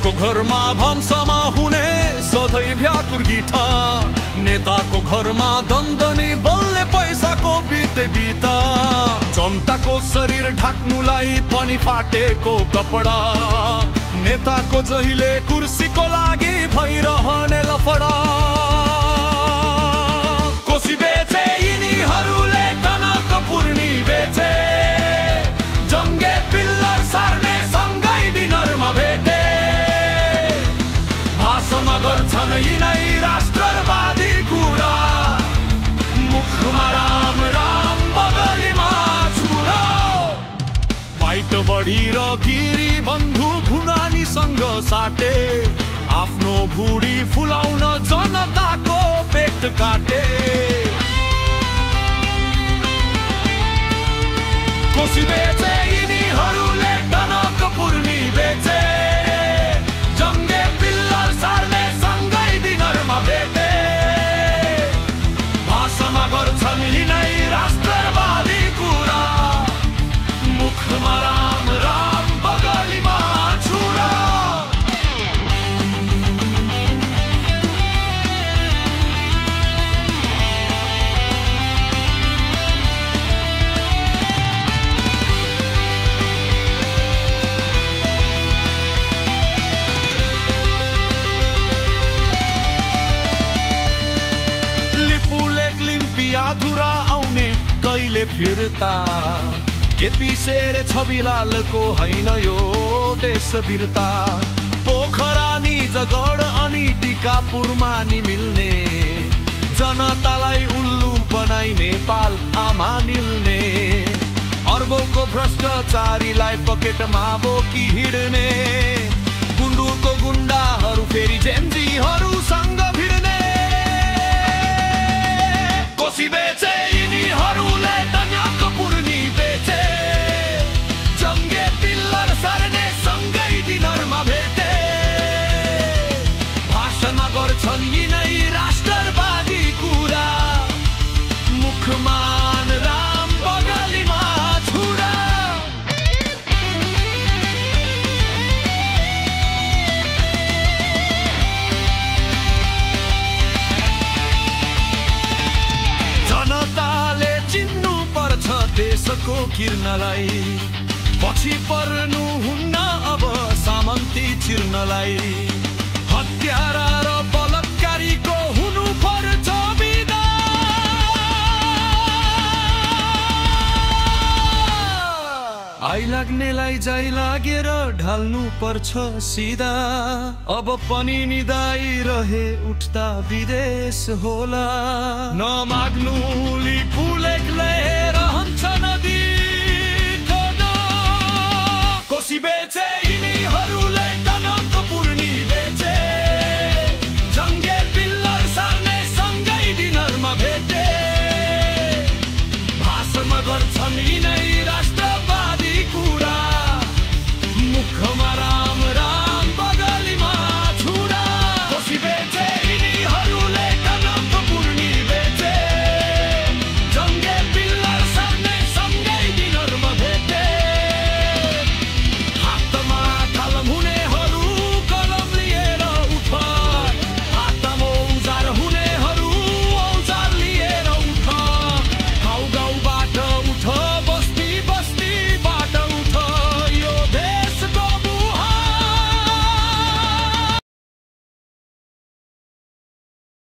नेताको घरमा भन्छ हुने सधैँ भ्याकुर गीता, नेताको घरमा दन्दनी बल्ने पैसाको बिते बिता, जनताको शरीर ढाक्नुलाई पनि फाटेको कपडा, नेताको जहिले कुर्सीको लागि भइरहने लफडा। कोसी बेचे यिनीहरूले टनकपुर्नी बेचे, जङ्गे पिल्लर सार्ने सँगै डिनरमा भेटे, भाषण गर्छन् यिनै राष्ट्रवादी कुरा, मुखमा राम राम बगलीमा छुरा। फाइट बढी र गिरी बन्धु भुनानीसँग साटे, आफ्नो भुडी फुलाउन जनताको पेट काटे। कोसी बेचे यिनीहरूले टनकपुर्नी बेचे, जङ्गे पिल्लर सार्ने सँगै डिनरमा भेटे, भाषण गर्छन् यिनै राष्ट्रवादी कुरा, मुखमा राम राम बगलीमा छुरा। अधुरा आउने कहिले फिर्ता, केपी शेर छविलालको हैन यो देश वीरता। पोखरा निजगढ अनि टिकापुरमा नि मिल्ने, जनतालाई उल्लु बनाई नेपाल आमा निल्ने, अर्बौंको भ्रष्टाचारीलाई पकेटमा बोकी हिड्ने, गुन्डुको गुण्डाहरू फेरि जेन्जीहरूसँग भिड्ने। कोसी बेचे यिनीहरूले टनकपुर्नी बेचे, जङ्गे पिल्लर सार्ने सँगै डिनरमा भेटे, भाषण गर्छन् यिनै राष्ट्रवादी कुरा, मुखमा राम बगलीमा छुरा। जनताले चिन्नु पर्छ देशको किर्नलाई, पछि पर्नु हुन्न अब सामन्ती चिर्नलाई, हत्यारा र बलात्कारीको हुनु पर्छ बिदा। आइलाग्नेलाई जाइ लागेर ढाल्नु पर्छ सिधा, अब पनि निदाइरहे उठ्दा विदेश होला, नमाग्नु लिपुलेखले